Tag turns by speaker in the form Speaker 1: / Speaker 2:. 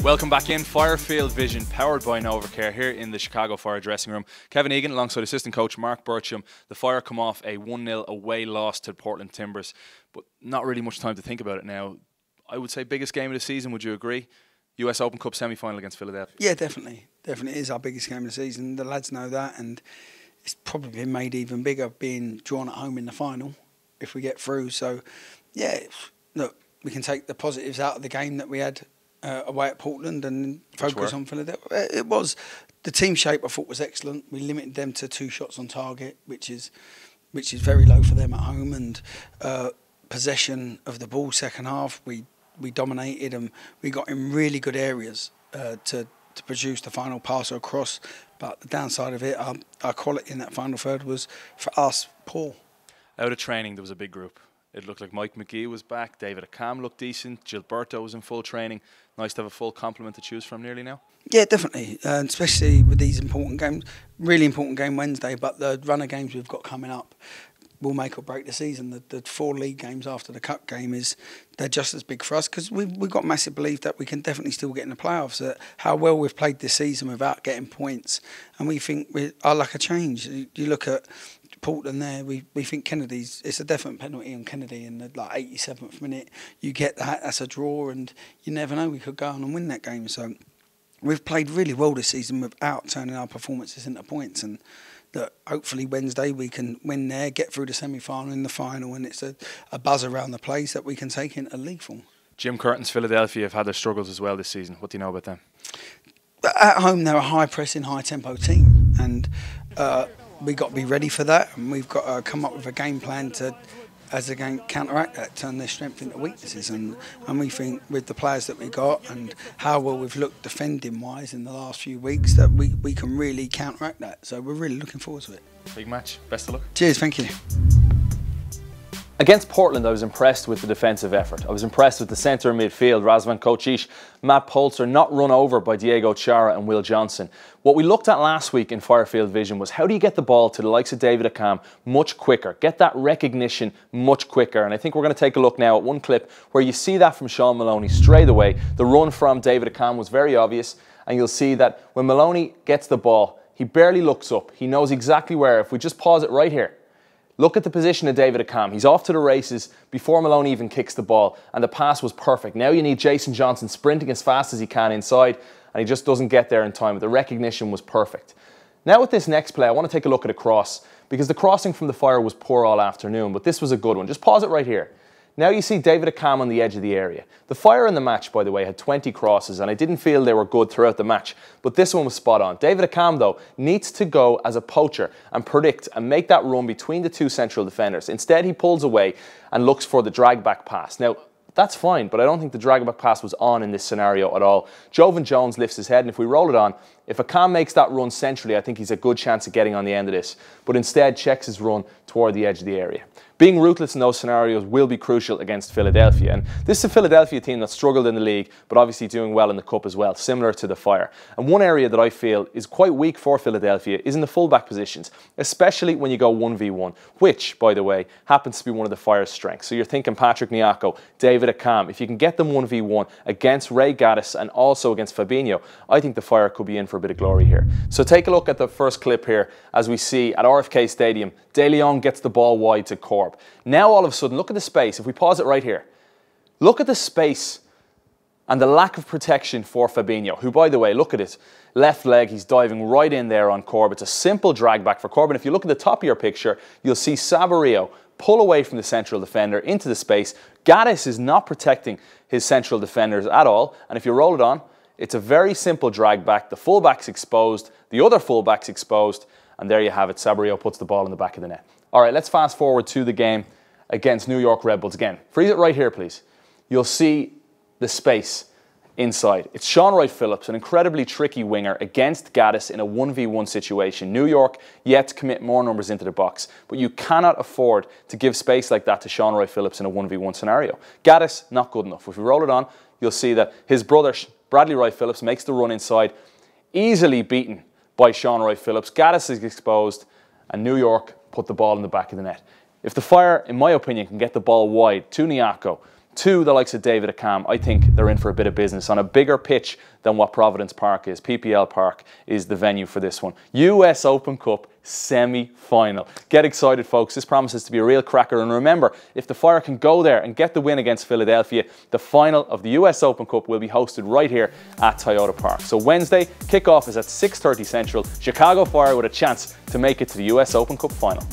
Speaker 1: Welcome back in. Firefield Vision, powered by NovaCare, here in the Chicago Fire dressing room. Kevin Egan alongside assistant coach Marc Bircham. The Fire come off a 1-0 away loss to Portland Timbers, but not really much time to think about it now. I would say biggest game of the season, would you agree? US Open Cup semi-final against Philadelphia.
Speaker 2: Yeah, definitely. Definitely is our biggest game of the season. The lads know that, and it's probably been made even bigger being drawn at home in the final if we get through. So, yeah, look, we can take the positives out of the game that we had away at Portland and focus on Philadelphia. It was the team shape. I thought was excellent. We limited them to 2 shots on target, which is very low for them at home. And possession of the ball second half, we dominated and we got in really good areas to produce the final pass across. But the downside of it, our quality in that final third was for us poor.
Speaker 1: Out of training, there was a big group. It looked like Mike McGee was back, David Akam looked decent, Gilberto was in full training. Nice to have a full complement to choose from nearly now.
Speaker 2: Yeah, definitely, especially with these important games. Really important game Wednesday, but the run of games we've got coming up will make or break the season. The 4 league games after the cup game, they're just as big for us because we've got massive belief that we can definitely still get in the playoffs. How well we've played this season without getting points, and we think we are like a change. You look at Portland there, we think Kennedy's, it's a definite penalty on Kennedy in the 87th minute. You get that, that's a draw, and you never know, we could go on and win that game. So we've played really well this season without turning our performances into points, and that hopefully Wednesday we can win there, get through the semi-final and the final, and it's a buzz around the place that we can take into lethal.
Speaker 1: Jim Curtin's Philadelphia have had their struggles as well this season. What do you know about them?
Speaker 2: At home, they're a high-pressing, high-tempo team, and we've got to be ready for that, and we've got to come up with a game plan to, as a game, counteract that, turn their strength into weaknesses. And we think with the players that we got and how well we've looked defending-wise in the last few weeks that we can really counteract that. So we're really looking forward to it.
Speaker 1: Big match. Best of luck.
Speaker 2: Cheers, thank you.
Speaker 3: Against Portland, I was impressed with the defensive effort. I was impressed with the centre midfield, Razvan Kocic, Matt Polster, not run over by Diego Chara and Will Johnson. What we looked at last week in Firefield Vision was how do you get the ball to the likes of David Akam much quicker, get that recognition much quicker. And I think we're going to take a look now at one clip where you see that from Sean Maloney straight away. The run from David Akam was very obvious, and you'll see that when Maloney gets the ball, he barely looks up. He knows exactly where. If we just pause it right here, look at the position of David Akam. He's off to the races before Maloney even kicks the ball, and the pass was perfect. Now you need Jason Johnson sprinting as fast as he can inside, and he just doesn't get there in time. But the recognition was perfect. Now with this next play, I want to take a look at a cross, because the crossing from the Fire was poor all afternoon, but this was a good one. Just pause it right here. Now you see David Akam on the edge of the area. The Fire in the match, by the way, had 20 crosses, and I didn't feel they were good throughout the match, but this one was spot on. David Akam, though, needs to go as a poacher and predict and make that run between the 2 central defenders. Instead, he pulls away and looks for the drag-back pass. Now, that's fine, but I don't think the drag-back pass was on in this scenario at all. Jovan Jones lifts his head, and if we roll it on, if Akam makes that run centrally, I think he's a good chance of getting on the end of this, but instead checks his run toward the edge of the area. Being ruthless in those scenarios will be crucial against Philadelphia. And this is a Philadelphia team that struggled in the league, but obviously doing well in the Cup as well, similar to the Fire. And one area that I feel is quite weak for Philadelphia is in the fullback positions, especially when you go 1v1, which, by the way, happens to be one of the Fire's strengths. So you're thinking Patrick Nyako, David Akam. If you can get them 1v1 against Ray Gaddis and also against Fabinho, I think the Fire could be in for a bit of glory here. So take a look at the first clip here as we see at RFK Stadium, De Leon gets the ball wide to Corb. Now all of a sudden, look at the space. If we pause it right here, look at the space and the lack of protection for Fabinho, who, by the way, look at it, left leg, he's diving right in there on Corb. It's a simple drag back for Corb. And if you look at the top of your picture, you'll see Saborio pull away from the central defender into the space. Gaddis is not protecting his central defenders at all. And if you roll it on, it's a very simple drag back. The fullback's exposed, the other fullback's exposed, and there you have it. Saborio puts the ball in the back of the net. All right, let's fast forward to the game against New York Red Bulls. Again, freeze it right here, please. You'll see the space inside. It's Sean Wright-Phillips, an incredibly tricky winger against Gaddis in a 1v1 situation. New York yet to commit more numbers into the box, but you cannot afford to give space like that to Sean Wright-Phillips in a 1v1 scenario. Gaddis, not good enough. If we roll it on, you'll see that his brother, Bradley Wright-Phillips, makes the run inside, easily beaten by Sean Wright-Phillips. Gaddis is exposed, and New York put the ball in the back of the net. If the Fire, in my opinion, can get the ball wide to Nyako, to the likes of David Accam, I think they're in for a bit of business on a bigger pitch than what Providence Park is. PPL Park is the venue for this one. US Open Cup semi-final. Get excited, folks. This promises to be a real cracker. And remember, if the Fire can go there and get the win against Philadelphia, the final of the US Open Cup will be hosted right here at Toyota Park. So Wednesday, kickoff is at 6:30 Central. Chicago Fire with a chance to make it to the US Open Cup final.